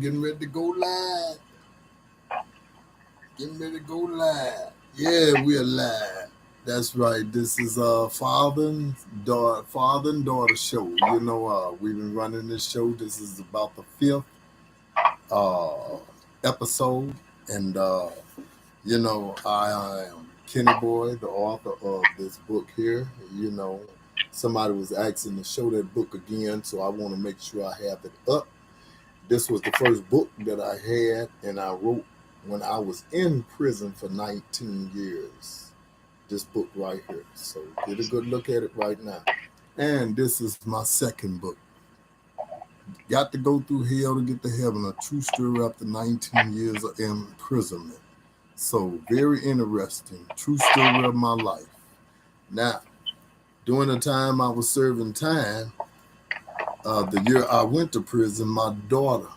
getting ready to go live. Getting ready to go live. Yeah, we're live. That's right. This is father and daughter show. We've been running this show. This is about the fifth uh episode. And I am Kenny Boy, the author of this book here. Somebody was asking to show that book again, so I want to make sure I have it up. This was the first book that I had, and I wrote when I was in prison for 19 years. This book right here. So get a good look at it right now. And this is my second book. Got to go through hell to get to heaven, a true story after 19 years of imprisonment. So very interesting. True story of my life. Now, during the time I was serving time, the year I went to prison, my daughter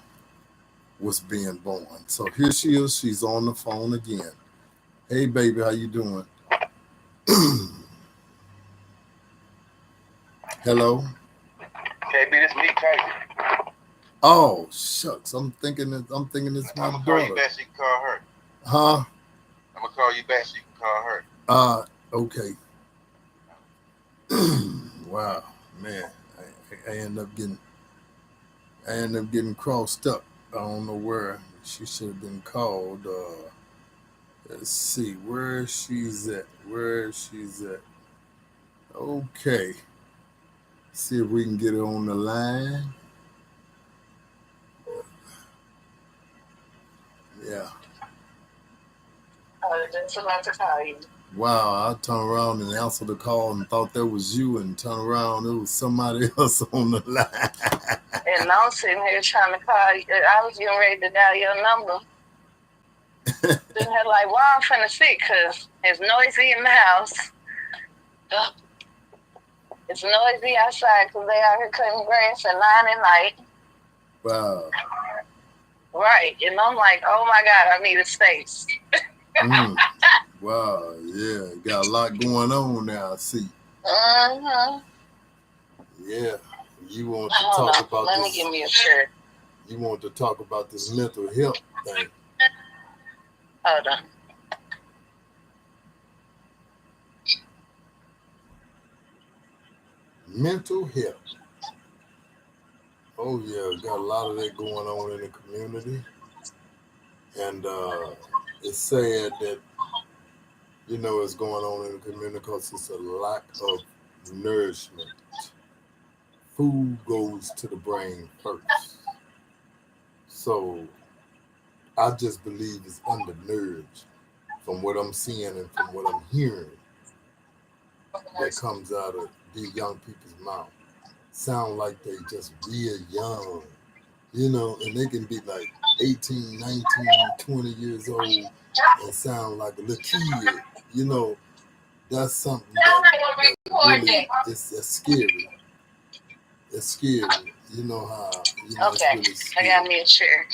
was being born. So here she is. She's on the phone again. Hey, baby, how you doing? Hello? KB, this me, Casey. Oh, shucks. I'm thinking it's my I'm gonna call daughter. you back so you can call her. Huh? I'm gonna call you back so you can call her. Okay. Wow, man. I end up getting crossed up. I don't know where she should have been called. Let's see where she's at. Okay. See if we can get her on the line. Yeah. Just about to call you. Wow, I turned around and answered the call and thought that was you, and turned around, it was somebody else on the line. And I'm sitting here trying to call you. I was getting ready to dial your number. Then had like, well, I'm finna sit because it's noisy in the house. It's noisy outside because they out here cutting grass at 9 at night. Wow. Right. And I'm like, oh my God, I need a space. Wow, yeah, got a lot going on now, I see. Mm-hmm. Yeah, you want to talk about Let this. me give me a shirt. You want to talk about this mental health thing. Hold on. Mental health. Oh yeah, got a lot of that going on in the community. And it's sad that, it's going on in the community because it's a lack of nourishment. Food goes to the brain first. So I just believe it's undernourished from what I'm seeing and from what I'm hearing that comes out of these young people's mouth. Sound like they just real young, and they can be like 18, 19, 20 years old and sound like a little kid. That's something that really it's scary. It's scary. You know how, Okay, it's really scary. I got me a chair.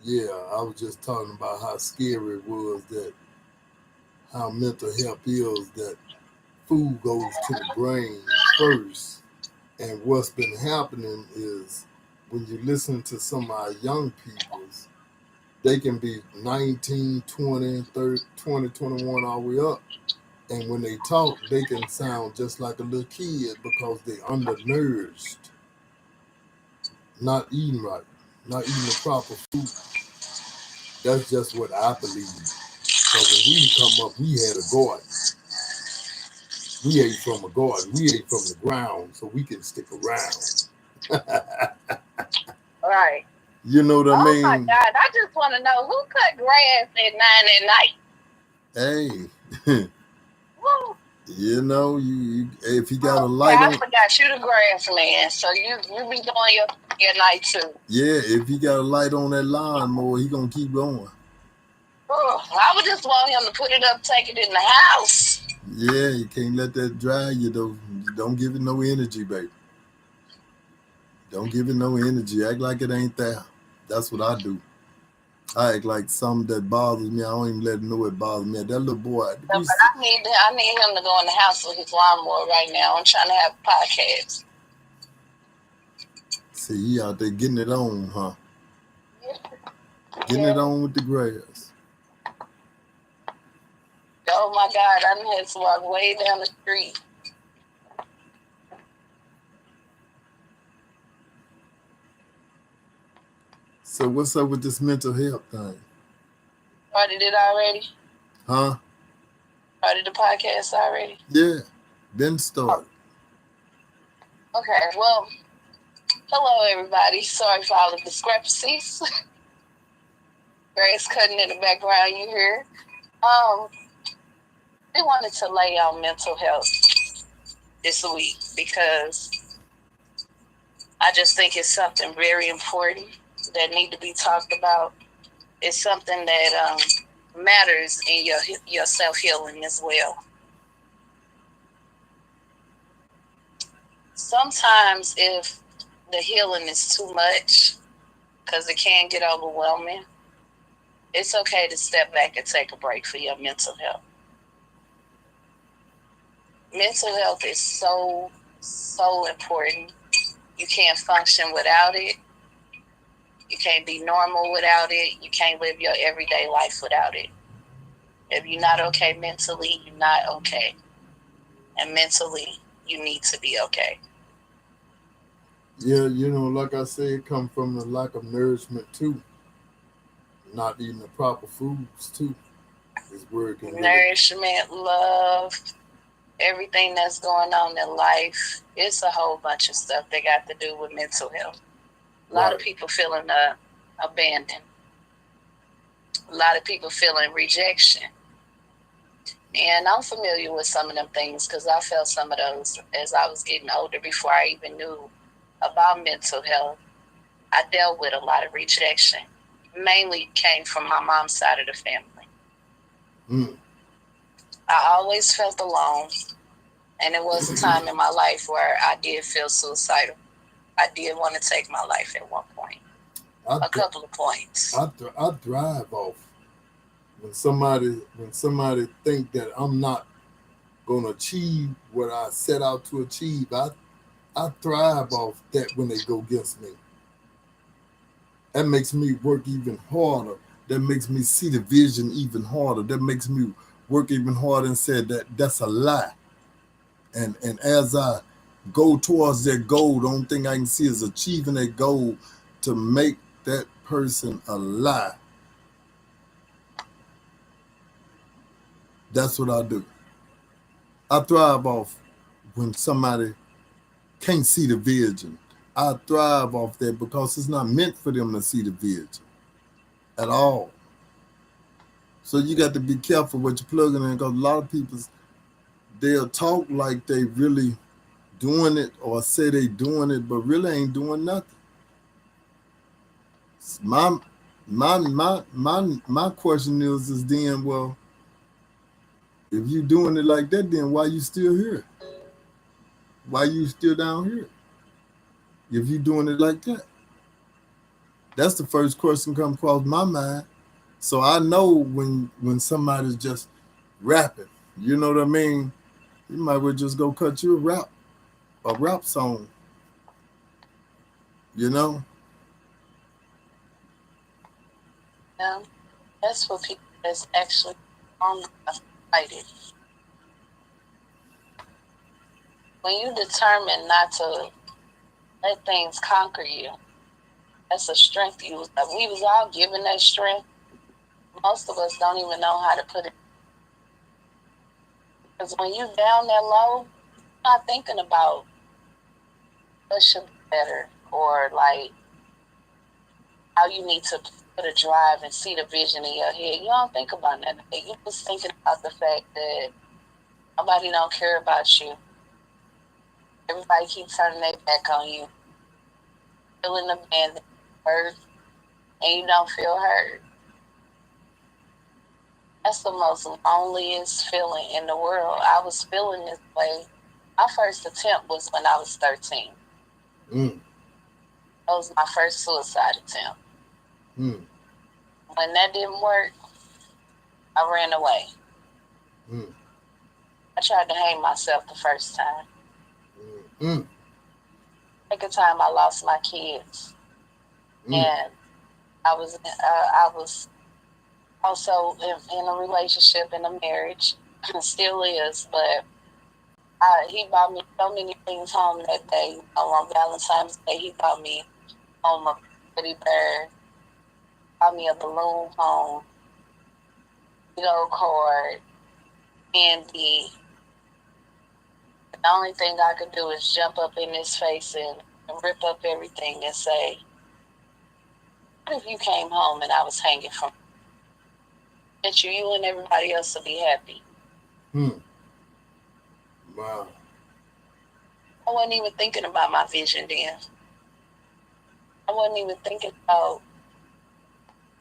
Yeah, I was just talking about how scary it was that how mental health is that food goes to the brain first. And what's been happening is when you listen to some of our young peoples, they can be 19, 20, 30, 20, 21 all the way up. And when they talk, they can sound just like a little kid because they undernourished, not eating right, not eating the proper food. That's just what I believe. Because when we come up, we had a garden. We ate from a garden. We ate from the ground so we can stick around. Right. You know what I mean? Oh my God, I just want to know who cut grass at 9 at night. Hey, Woo. you if you got a light I on, forgot you the grass man, so you be doing your night too. yeah, if you got a light on that lawnmower, he gonna keep going. I would just want him to put it up, take it in the house. Yeah, you can't let that dry you though. You don't give it no energy, baby. Don't give it no energy. Act like it ain't there. That's what I do. I act like something that bothers me. I don't even let him know it bothers me. That little boy. But I need him to go in the house with his lawnmower right now. I'm trying to have a podcast. See, he out there getting it on, huh? Getting it on with the grass. Oh my God, I done had to walk way down the street. So what's up with this mental health thing? Started it already? Huh? Started the podcast already? Yeah, been started. Okay, well, hello everybody. Sorry for all the discrepancies. Grace cutting in the background, you hear? We wanted to lay on mental health this week because I just think it's something very important that need to be talked about. It's something that matters in your self-healing as well. Sometimes if the healing is too much, because it can get overwhelming, it's okay to step back and take a break for your mental health. Mental health is so, so important. You can't function without it. You can't be normal without it. You can't live your everyday life without it. If you're not okay mentally, you're not okay. And mentally, you need to be okay. Yeah, like I said, it comes from the lack of nourishment too. Not eating the proper foods too. Is where it can nourishment, love, everything that's going on in life. It's a whole bunch of stuff that got to do with mental health. A lot of people feeling abandoned. A lot of people feeling rejection. And I'm familiar with some of them things because I felt some of those as I was getting older before I even knew about mental health. I dealt with a lot of rejection. Mainly came from my mom's side of the family. I always felt alone. And it was a time in my life where I did feel suicidal. I did want to take my life at one point. A couple of points. I thrive off when somebody think that I'm not gonna achieve what I set out to achieve. I thrive off that when they go against me. That makes me work even harder. That makes me see the vision even harder. That makes me work even harder and say that's a lie. And as I go towards that goal, the only thing I can see is achieving that goal to make that person a lie. That's what I do. I thrive off when somebody can't see the vision. I thrive off that because it's not meant for them to see the vision at all. So you got to be careful what you're plugging in because a lot of people, they'll talk like they really doing it or say they doing it, but really ain't doing nothing. My question is then, well, if you doing it like that, then why you still here? Why you still down here? If you doing it like that? That's the first question come across my mind. So I know when somebody's just rapping, you know what I mean? You might well just go cut you a rap song. You know? Yeah, that's what people that's actually fighting. When you determine not to let things conquer you, that's a strength we was all given that strength. Most of us don't even know how to put it. Because when you down that low, you're not thinking about what should be better or like how you need to put a drive and see the vision in your head. You don't think about that. You're just thinking about the fact that nobody don't care about you. Everybody keeps turning their back on you. Feeling abandoned, hurt, and you don't feel heard. That's the most loneliest feeling in the world. I was feeling this way. My first attempt was when I was 13. That was my first suicide attempt. When that didn't work, I ran away. I tried to hang myself the first time. Second time, I lost my kids. And I was also in a relationship, in a marriage, still is, but he bought me so many things home that day. On Valentine's Day, he bought me home a teddy bear, bought me a balloon home, video card, candy. The only thing I could do is jump up in his face and rip up everything and say, what if you came home and I was hanging from you and everybody else would be happy? Wow. I wasn't even thinking about my vision then. I wasn't even thinking about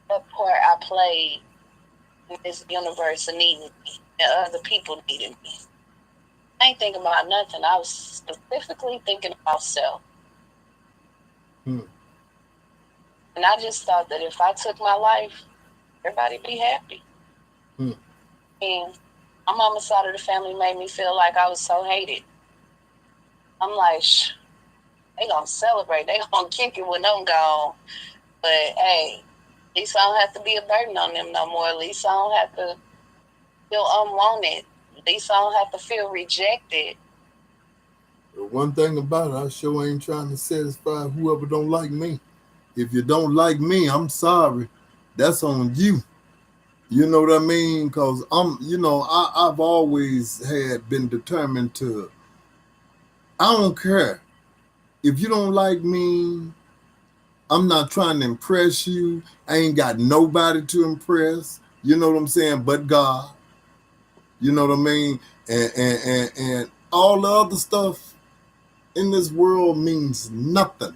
what part I played in this universe and needing me and other people needing me. I ain't thinking about nothing. I was specifically thinking about self. And I just thought that if I took my life, everybody'd be happy. And my mama's side of the family made me feel like I was so hated. I'm like, they gonna celebrate. They gonna kick it when I'm gone. But hey, at least I don't have to be a burden on them no more. At least I don't have to feel unwanted. At least I don't have to feel rejected. The one thing about it, I sure ain't trying to satisfy whoever don't like me. If you don't like me, I'm sorry. That's on you. You know what I mean? Because I've always been determined to, I don't care. If you don't like me, I'm not trying to impress you. I ain't got nobody to impress. You know what I'm saying? But God. You know what I mean? And all the other stuff in this world means nothing.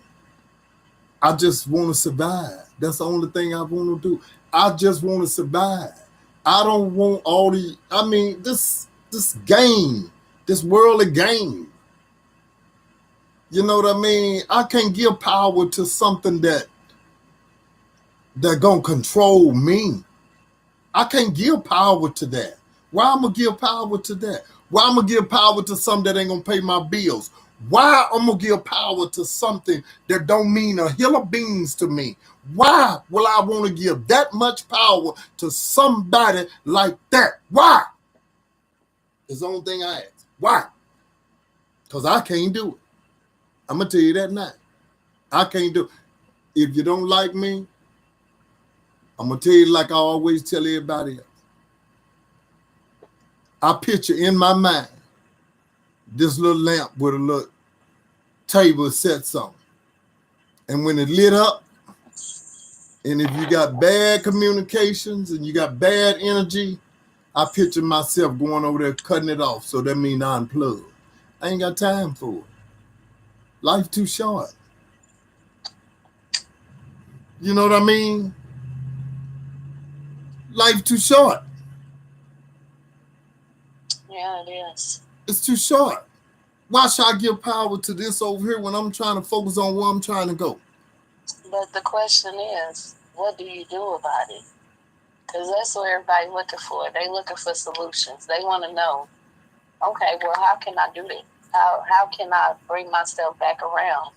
I just want to survive. That's the only thing I want to do. I just want to survive. I don't want all the, this game, this worldly game. You know what I mean? I can't give power to something that gonna control me. I can't give power to that. Why I'm gonna give power to that? Why I'm gonna give power to something that ain't gonna pay my bills? Why I'm gonna give power to something that don't mean a hill of beans to me? Why will I want to give that much power to somebody like that? Why? It's the only thing I ask. Why? Because I can't do it. I'm gonna tell you that now. I can't do it. If you don't like me, I'm gonna tell you like I always tell everybody else. I picture in my mind this little lamp with a little table set on. And when it lit up, and if you got bad communications and you got bad energy, I picture myself going over there cutting it off. So that means I unplug. I ain't got time for it. Life too short. You know what I mean? Life too short. Yeah, it is. It's too short. Why should I give power to this over here when I'm trying to focus on where I'm trying to go? But the question is, what do you do about it? Because that's what everybody's looking for. They looking for solutions. They want to know, okay, well, how can I do this? How can I bring myself back around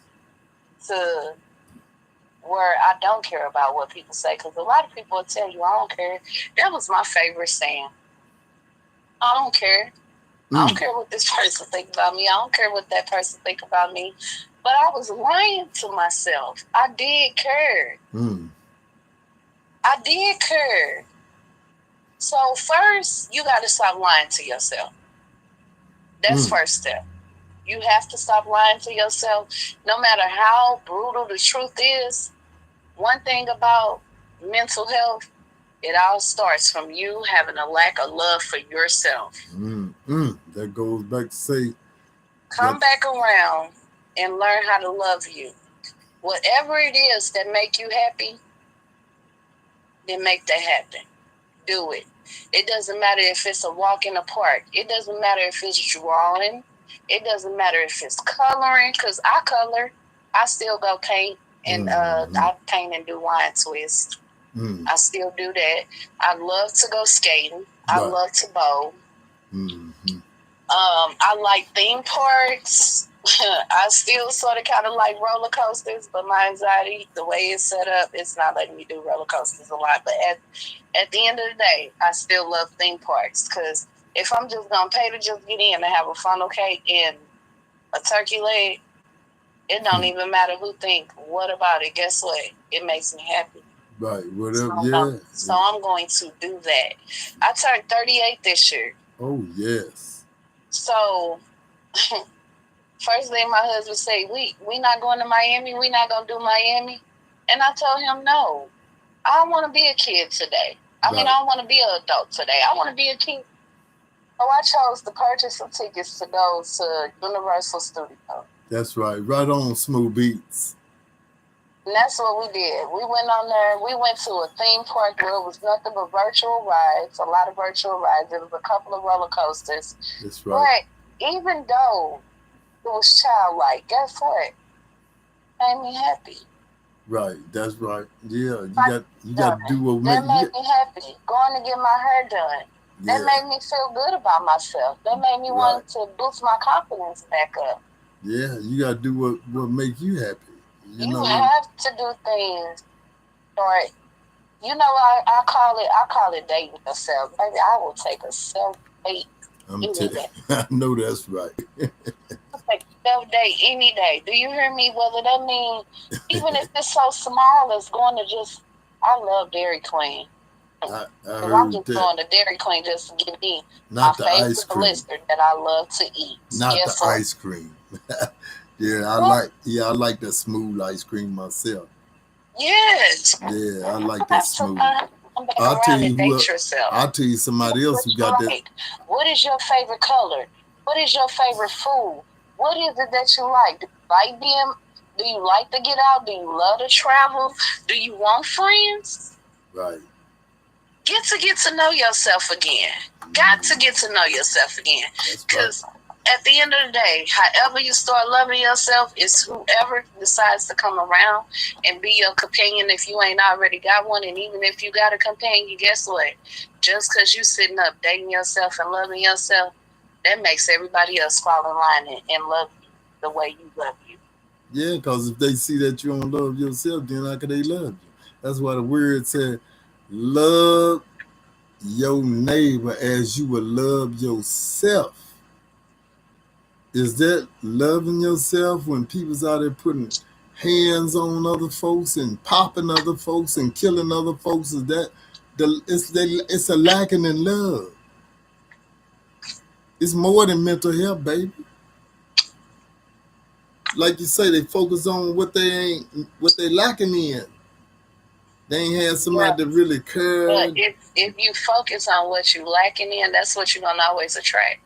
to where I don't care about what people say? Because a lot of people will tell you, I don't care. That was my favorite saying. I don't care. I don't care what this person think about me. I don't care what that person think about me. But I was lying to myself. I did care. I did care. So first, you got to stop lying to yourself. That's first step. You have to stop lying to yourself. No matter how brutal the truth is, one thing about mental health, it all starts from you having a lack of love for yourself. That goes back to say, come back around and learn how to love you. Whatever it is that make you happy, then make that happen. Do it. It doesn't matter if it's a walk in the park. It doesn't matter if it's drawing. It doesn't matter if it's coloring, because I color. I still go paint and I paint and do wine twist. I still do that. I love to go skating. I love to bowl. I like theme parks. I still sort of kind of like roller coasters, but my anxiety, the way it's set up, it's not letting me do roller coasters a lot. But at the end of the day, I still love theme parks because if I'm just going to pay to just get in and have a funnel cake and a turkey leg, it don't even matter who think. What about it? Guess what? It makes me happy. Right. Whatever. So I'm going to do that. I turned 38 this year. Oh, yes. So first thing my husband said, we not going to Miami. We not going to do Miami. And I told him, no, I don't want to be a kid today. I mean, I don't want to be an adult today. I want to be a kid. So I chose to purchase some tickets to go to Universal Studios. That's right. Right on Smooth Beats. And that's what we did. We went on there. We went to a theme park where it was nothing but virtual rides, a lot of virtual rides. There was a couple of roller coasters. That's right. But even though it was childlike, guess what? It made me happy. Right. That's right. Yeah. You got to do what that made me happy. Going to get my hair done. Yeah. That made me feel good about myself. That made me want to boost my confidence back up. Yeah. You got to do what make you happy. You have to do things, or I call it dating yourself. Maybe I will take a self-date. I know that's right. I'll take a self-date any day. Do you hear me? Whether that means, even if it's so small, it's going to just, I love Dairy Queen. I'm just going to Dairy Queen just to get me my favorite blister that I love to eat. Not the ice cream. Yeah, I like that smooth ice cream myself. Yes. Yeah, I like that smooth. I'll tell you somebody else who got that. What is your favorite color? What is your favorite food? What is it that you like? Do you like to get out? Do you love to travel? Do you want friends? Right. Get to know yourself again. Got to get to know yourself again. Because at the end of the day, however you start loving yourself is whoever decides to come around and be your companion if you ain't already got one. And even if you got a companion, guess what? Just because you sitting up dating yourself and loving yourself, that makes everybody else fall in line and love you the way you love you. Yeah, because if they see that you don't love yourself, then how can they love you? That's why the word said, love your neighbor as you would love yourself. Is that loving yourself when people's out there putting hands on other folks and popping other folks and killing other folks? Is that it's a lacking in love? It's more than mental health, baby. Like you say, they focus on what they lacking in. They ain't had somebody to really care. But if you focus on what you lacking in, that's what you're gonna always attract.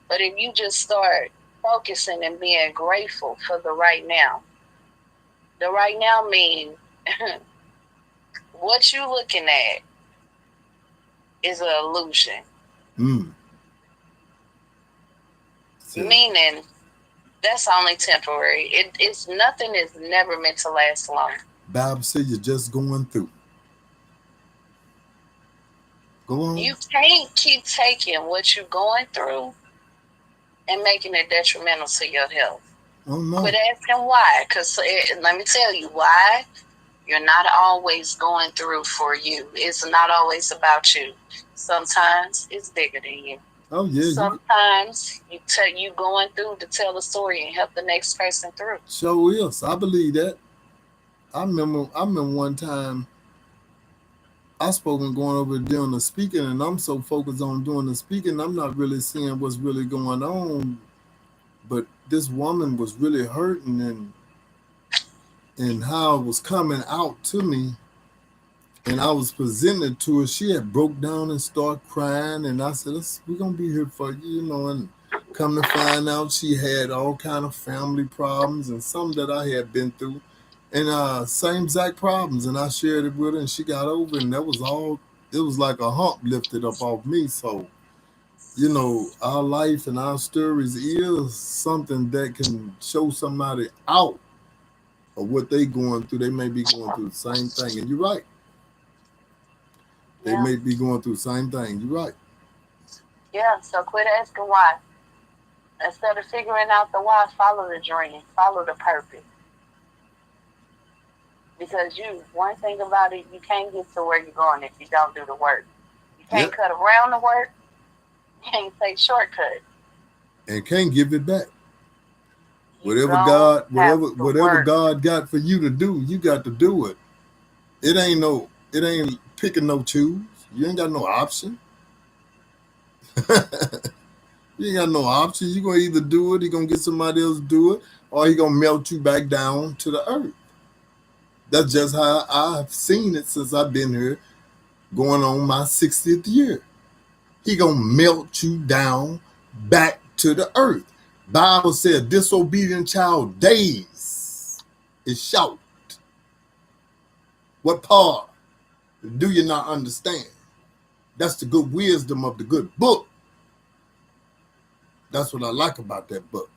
But if you just start focusing and being grateful for the right now. The right now means what you looking at is an illusion. Meaning that's only temporary. It's nothing is never meant to last long. Bible says you're just going through. Go on. You can't keep taking what you're going through and making it detrimental to your health. Oh, no. Quit asking why, because let me tell you why. You're not always going through for you. It's not always about you. Sometimes it's bigger than you. Oh yeah. Sometimes you going through to tell the story and help the next person through. Sure is. I believe that. I remember one time I spoke and going over doing the speaking, and I'm so focused on doing the speaking, I'm not really seeing what's really going on. But this woman was really hurting and how it was coming out to me. And I was presented to her. She had broke down and started crying. And I said, we're going to be here for you, And come to find out she had all kind of family problems and some that I had been through. And same exact problems. And I shared it with her and she got over it. And that was all, it was like a hump lifted up off me. So, our life and our stories is something that can show somebody out of what they going through. They may be going through the same thing. And you're right. They may be going through the same thing. You're right. Yeah, so quit asking why. Instead of figuring out the why, follow the dream, follow the purpose. Because one thing about it, you can't get to where you're going if you don't do the work. You can't cut around the work. You can't take shortcuts. And can't give it back. Whatever God got for you to do, you got to do it. It ain't picking no choose. You ain't got no option. You ain't got no option. You're going to either do it, you're going to get somebody else to do it, or you're going to melt you back down to the earth. That's just how I've seen it since I've been here, going on my 60th year. He going to melt you down back to the earth. Bible said, disobedient child days is shout. What part do you not understand? That's the good wisdom of the good book. That's what I like about that book.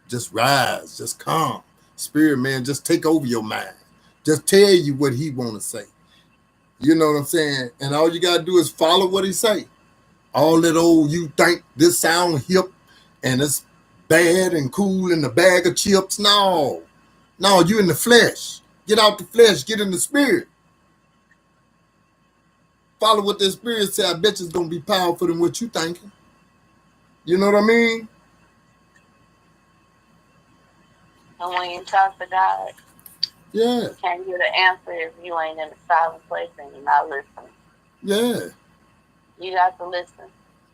Just rise, just calm. Spirit man, just take over your mind. Just tell you what he want to say. You know what I'm saying? And all you got to do is follow what he say. All that old, you think this sound hip and it's bad and cool in the bag of chips. No, you in the flesh. Get out the flesh, get in the spirit. Follow what the spirit say. I bet you it's going to be powerful than what you thinking. You know what I mean? And when you talk to God, yeah, you can't get an answer if you ain't in a silent place and you're not listening. Yeah. You got to listen.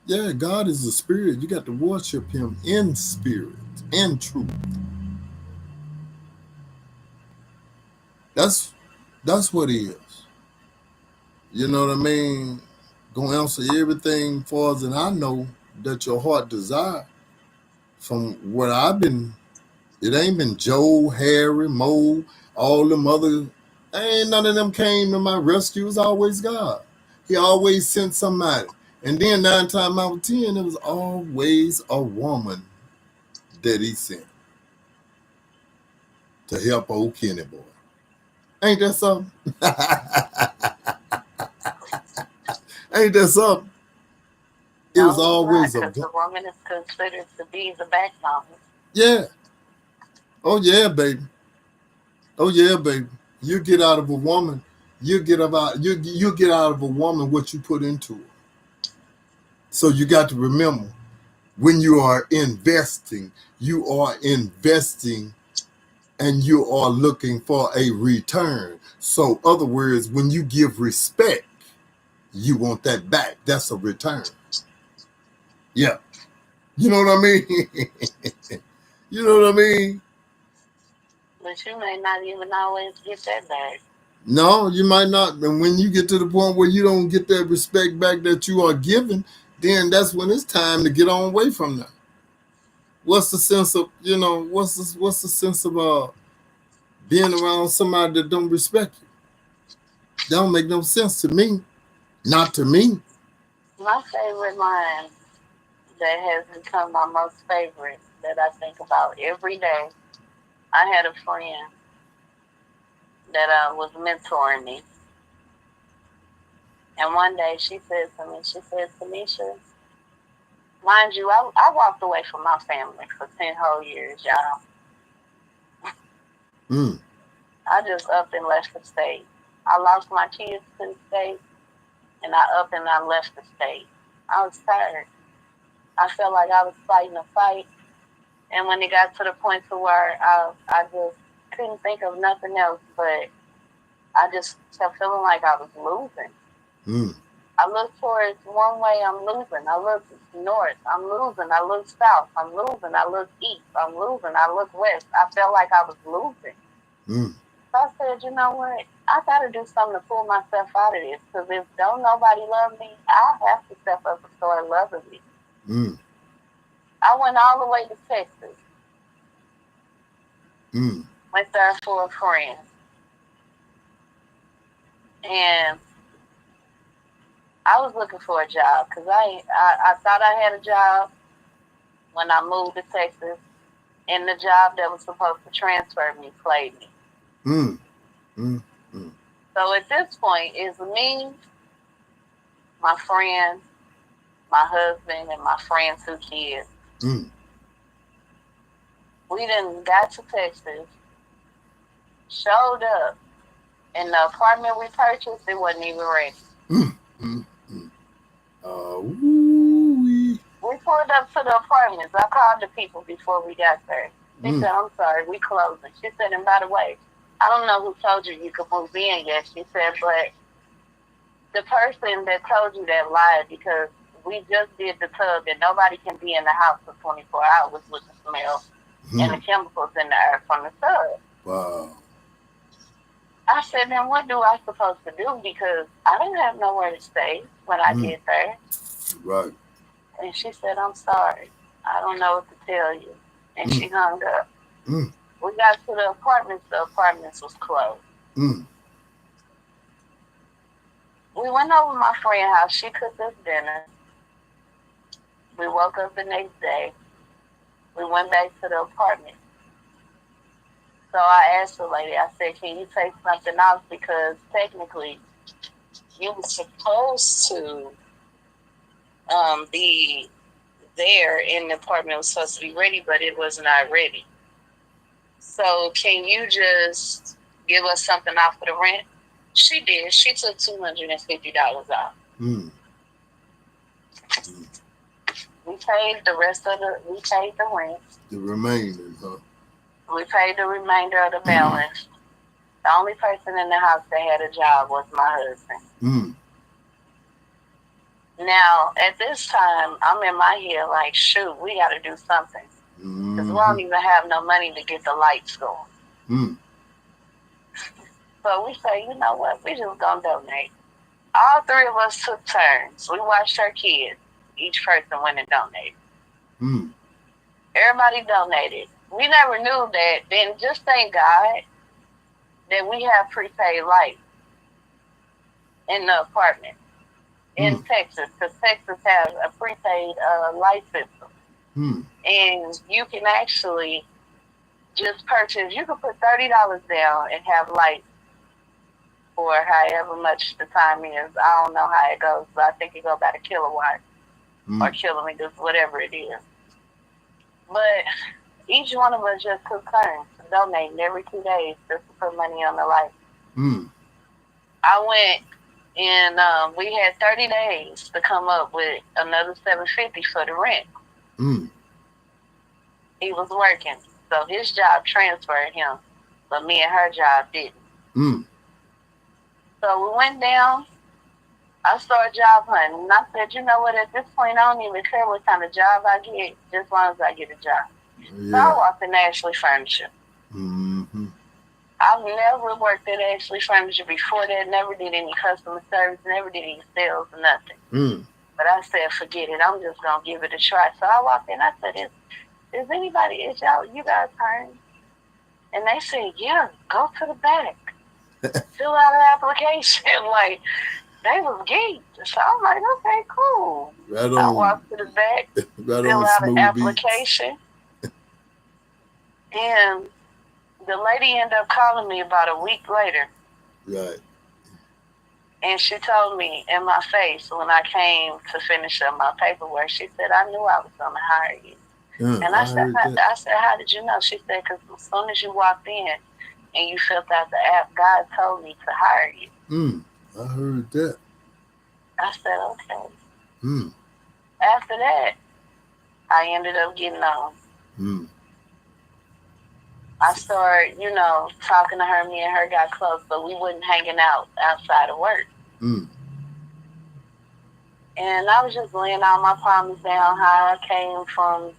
Yeah, God is a spirit. You got to worship him in spirit, in truth. That's what he is. You know what I mean? Gonna answer everything for us, and I know that your heart desire. From what I've been, it ain't been Joe, Harry, Mo, all them other. Ain't none of them came to my rescue. It was always God. He always sent somebody. And then 9 times out of 10, it was always a woman that he sent to help old Kenny boy. Ain't that something? Ain't that something? It was always a the woman is considered to be the backbone. Yeah. Oh yeah, baby. Oh yeah, baby. You get out of a woman. You get out of a woman what you put into her. So you got to remember, when you are investing and you are looking for a return. So other words, when you give respect, you want that back. That's a return. Yeah. You know what I mean? You know what I mean? But you may not even always get that back. No, you might not. And when you get to the point where you don't get that respect back that you are given, then that's when it's time to get on away from that. What's the sense of, what's the sense of being around somebody that don't respect you? That don't make no sense to me. Not to me. My favorite line that has become my most favorite that I think about every day. I had a friend that was mentoring me. And one day she said, Tanisha, mind you, I walked away from my family for 10 whole years, y'all. I just up and left the state. I lost my kids to the state, and I up and I left the state. I was tired. I felt like I was fighting a fight. And when it got to the point to where I just couldn't think of nothing else, but I just kept feeling like I was losing. I look towards one way, I'm losing. I look north, I'm losing. I look south, I'm losing. I look east, I'm losing. I look west. I felt like I was losing. So I said, you know what? I got to do something to pull myself out of this. Because if don't nobody love me, I have to step up and start loving me. I went all the way to Texas. Went there for a friend. And I was looking for a job because I thought I had a job when I moved to Texas, and the job that was supposed to transfer me played me. So at this point, it's me, my friend, my husband, and my friend's 2 kids. We done got to Texas, showed up, and the apartment we purchased, it wasn't even ready. We pulled up to the apartments. I called the people before we got there. She said, I'm sorry, we closing. She said, and by the way, I don't know who told you you could move in yet. She said, but the person that told you that lied, because we just did the tub and nobody can be in the house for 24 hours with the smell and the chemicals in the air from the tub. Wow. I said, then what do I supposed to do? Because I didn't have nowhere to stay when I get there. Right. And she said, I'm sorry. I don't know what to tell you. And she hung up. We got to the apartments was closed. We went over to my friend's house. She cooked us dinner. We woke up the next day. We went back to the apartment. So I asked the lady, I said, can you take something off? Because technically, you were supposed to be there in the apartment. It was supposed to be ready, but it was not ready. So can you just give us something off for the rent? She did. She took $250 off. We paid the rent. The remaining, huh? We paid the remainder of the balance. The only person in the house that had a job was my husband. Now, at this time, I'm in my head like, shoot, we got to do something. Because we don't even have no money to get the lights going. So we say, you know what, we just going to donate. All 3 of us took turns. We watched our kids. Each person went and donated. Everybody donated. We never knew that. Then just thank God that we have prepaid lights in the apartment in Texas, because Texas has a prepaid light system. And you can actually just purchase, you can put $30 down and have lights for however much the time is. I don't know how it goes, but I think it goes by the kilowatt or kilometers, whatever it is. But each one of us just took turns donating every 2 days just to put money on the light. I went and we had 30 days to come up with another $750 for the rent. He was working, so his job transferred him, but me and her job didn't. So we went down. I started job hunting, and I said, you know what, at this point, I don't even care what kind of job I get, just as long as I get a job. Yeah. So I walked in Ashley Furniture. I've never worked at Ashley Furniture before that, never did any customer service, never did any sales or nothing. But I said, forget it, I'm just going to give it a try. So I walked in, I said, is you guys hiring? And they said, yeah, go to the back. Fill out an application. Like, they was geeked. So I'm like, okay, cool. I walked to the back, fill out an application. And the lady ended up calling me about a week later. Right. And she told me in my face when I came to finish up my paperwork, she said, I knew I was going to hire you. And I said, how did you know? She said, because as soon as you walked in and you filled out the app, God told me to hire you. I heard that. I said, okay. After that, I ended up getting on. I started, talking to her. Me and her got close, but we wasn't hanging out outside of work. And I was just laying all my problems down, how I came from,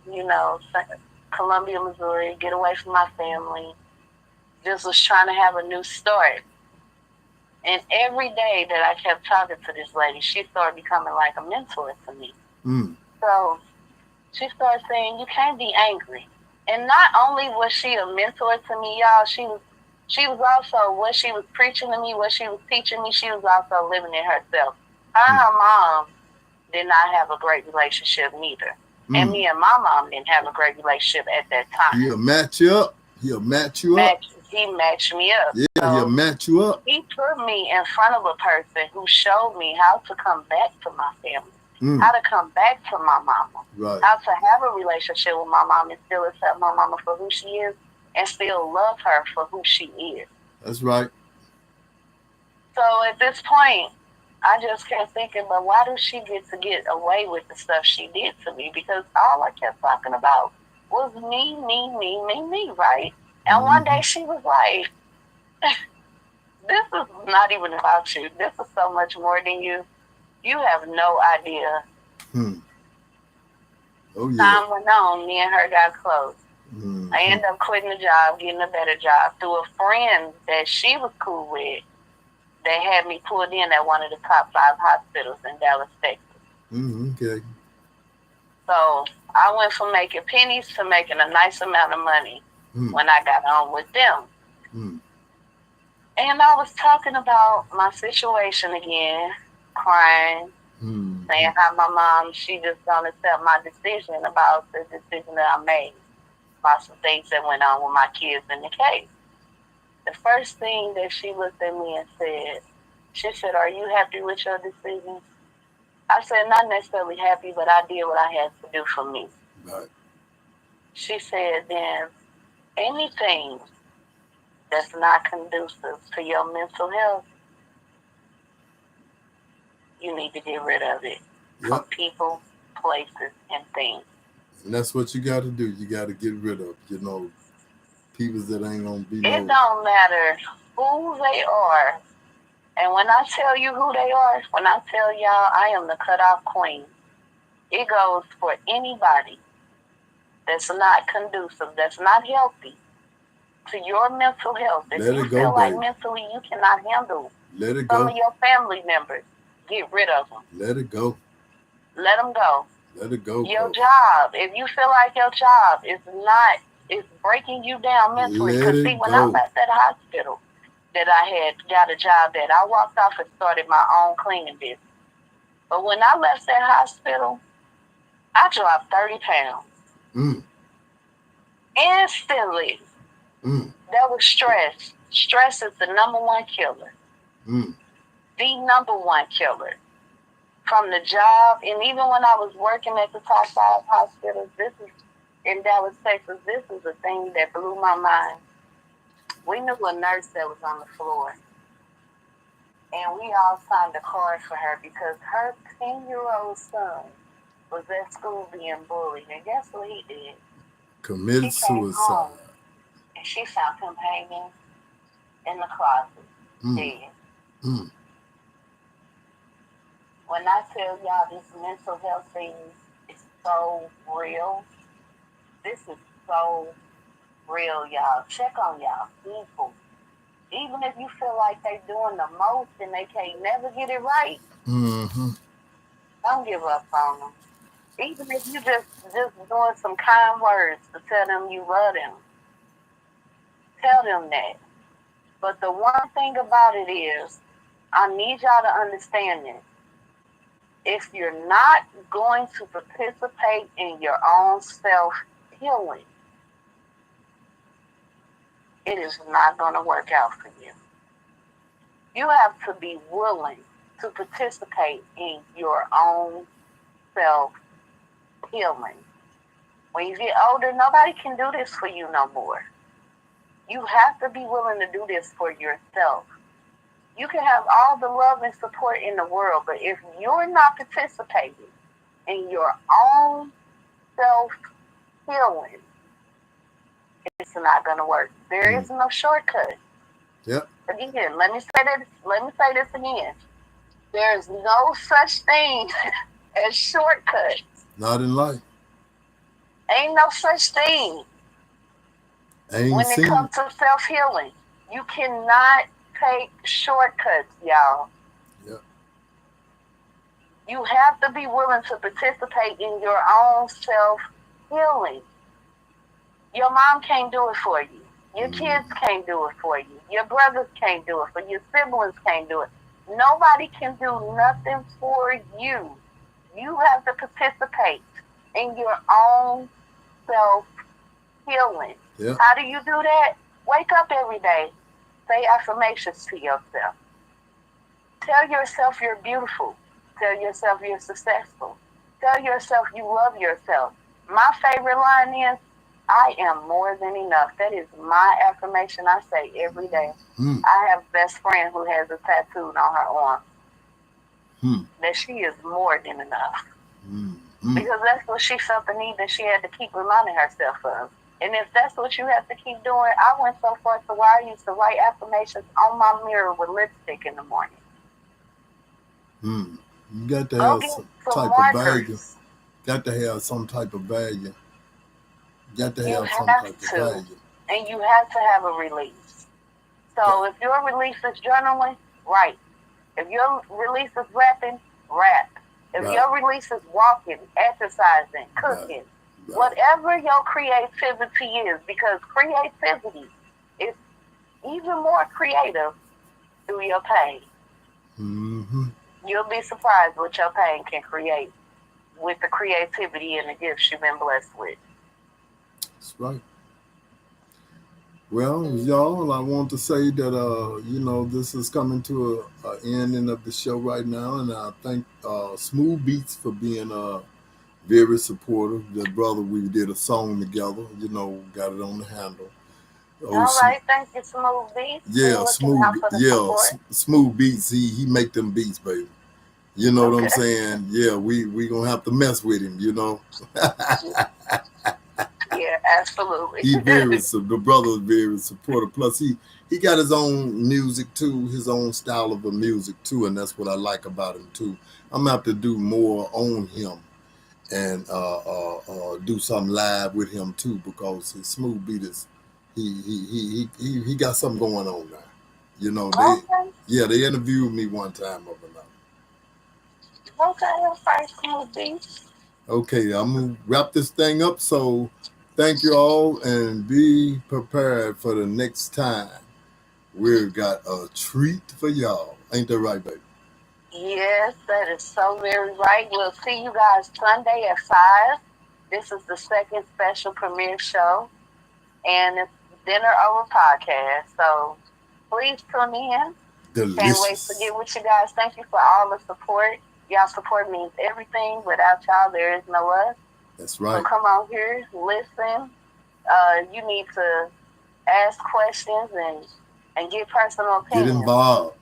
Columbia, Missouri, get away from my family. Just was trying to have a new start. And every day that I kept talking to this lady, she started becoming like a mentor to me. So she started saying, you can't be angry. And not only was she a mentor to me, y'all, she was also, what she was preaching to me, what she was teaching me, she was also living it herself. Her and her mom did not have a great relationship neither. And me and my mom didn't have a great relationship at that time. He'll match you up. He matched me up. Yeah, so he'll match you up. He put me in front of a person who showed me how to come back to my family, how to come back to my mama, right. how to have a relationship with my mom and still accept my mama for who she is and still love her for who she is. That's right. So at this point, I just kept thinking, but why does she get away with the stuff she did to me? Because all I kept talking about was me, right? And one day she was like, this is not even about you. This is so much more than you. You have no idea. Oh, yeah. Time went on, me and her got close. Mm-hmm. I ended up quitting the job, getting a better job through a friend that she was cool with. They had me pulled in at one of the top 5 hospitals in Dallas, Texas. Okay. So I went from making pennies to making a nice amount of money when I got on with them. And I was talking about my situation again, crying, saying how my mom, she just don't accept my decision about the decision that I made, about some things that went on with my kids in the case. The first thing that she looked at me and said, she said, "Are you happy with your decision?" I said, "Not necessarily happy, but I did what I had to do for me." Right. She said, "Then anything that's not conducive to your mental health, you need to get rid of it from people, places, and things." And that's what you got to do. You got to get rid of, people that ain't going to be It don't matter who they are. And when I tell you who they are, when I tell y'all I am the cutoff queen, it goes for anybody that's not conducive, that's not healthy to your mental health. If you feel like mentally you cannot handle some of your family members, get rid of them. Let it go. Let them go. Let it go. Your job, if you feel like your job is breaking you down mentally, because see, when I left that hospital that I had got a job at, I walked off and started my own cleaning business. But when I left that hospital, I dropped 30 pounds. Instantly. That was stress. Stress is the number one killer. The number one killer. From the job, and even when I was working at the top 5 hospitals, this is in Dallas, Texas, this is a thing that blew my mind. We knew a nurse that was on the floor, and we all signed a card for her because her 10-year-old son was at school being bullied, and guess what he did? Committed suicide. And she found him hanging in the closet, dead. When I tell y'all this mental health thing is so real, this is so real, y'all. Check on y'all people. Even if you feel like they doing the most and they can't never get it right, don't give up on them. Even if you just doing some kind words to tell them you love them, tell them that. But the one thing about it is, I need y'all to understand this. If you're not going to participate in your own self-healing, it is not going to work out for you. You have to be willing to participate in your own self-healing. When you get older, nobody can do this for you no more. You have to be willing to do this for yourself. You can have all the love and support in the world, but if you're not participating in your own self-healing, it's not going to work. There is no shortcut. Yep. Again, let me say this again. There is no such thing as shortcuts. Not in life. Ain't no such thing. When it comes to self-healing, you cannot take shortcuts, y'all. Yep. You have to be willing to participate in your own self-healing. Your mom can't do it for you. Your kids can't do it for you. Your brothers can't do it for you. Your siblings can't do it. Nobody can do nothing for you. You have to participate in your own self-healing. Yep. How do you do that? Wake up every day. Say affirmations to yourself. Tell yourself you're beautiful. Tell yourself you're successful. Tell yourself you love yourself. My favorite line is, I am more than enough. That is my affirmation I say every day. I have a best friend who has a tattoo on her arm. That she is more than enough. Because that's what she felt the need that she had to keep reminding herself of. And if that's what you have to keep doing, I went so far to where I used to write affirmations on my mirror with lipstick in the morning. You got to have some type of value. Got to have some type of value. Got to have some type of value. And you have to have a release. So if your release is journaling, write. If your release is rapping, rap. If your release is walking, exercising, cooking, whatever your creativity is, because creativity is even more creative through your pain. You'll be surprised what your pain can create with the creativity and the gifts you've been blessed with. That's right. Well, y'all, I want to say that, this is coming to an ending of the show right now. And I thank Smooth Beats for being very supportive. The brother, we did a song together, got it on the handle. All right, thank you, Smooth Beats. Yeah, Smooth Beats. He make them beats, baby. You know what I'm saying? Yeah, we gonna have to mess with him, Yeah, absolutely. The brother is very supportive. Plus, he got his own music too, his own style of music too, and that's what I like about him too. I'm gonna have to do more on him and do something live with him too, because his Smooth Beat is he got something going on now. They interviewed me one time of another. Okay, I'm gonna wrap this thing up. So thank you all, and be prepared for the next time. We've got a treat for y'all. Ain't that right, baby? Yes, that is so very right. We'll see you guys Sunday at 5. This is the second special premiere show, and it's Dinner Over Podcast. So please tune in. Delicious. Can't wait to get with you guys. Thank you for all the support. Y'all support means everything. Without y'all, there is no us. That's right. So come on here, listen. You need to ask questions and get personal opinions. Get involved.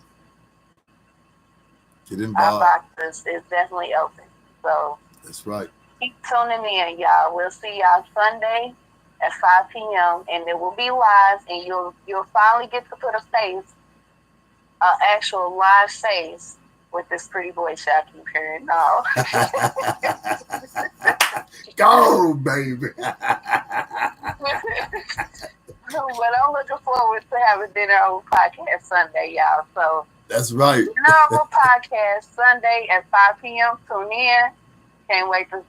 Our box is definitely open. So that's right. Keep tuning in, y'all. We'll see y'all Sunday at 5 p.m. and it will be live, and you'll finally get to put a face, an actual live face with this pretty voice I keep hearing now. Go, baby. But I'm looking forward to having Dinner Over Podcast Sunday, y'all. So that's right. Dinner Over Podcast Sunday at 5 p.m. Tune in. Can't wait to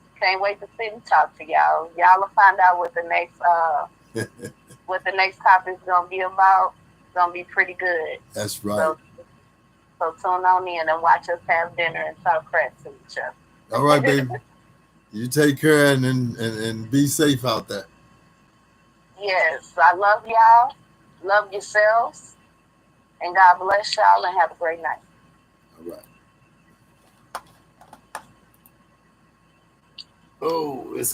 sit and talk to y'all. Y'all will find out what the next topic is gonna be about. It's gonna be pretty good. That's right. So tune on in and watch us have dinner and talk crap to each other. All right, baby. You take care and be safe out there. Yes, I love y'all. Love yourselves. And God bless y'all and have a great night. All right. Oh, it's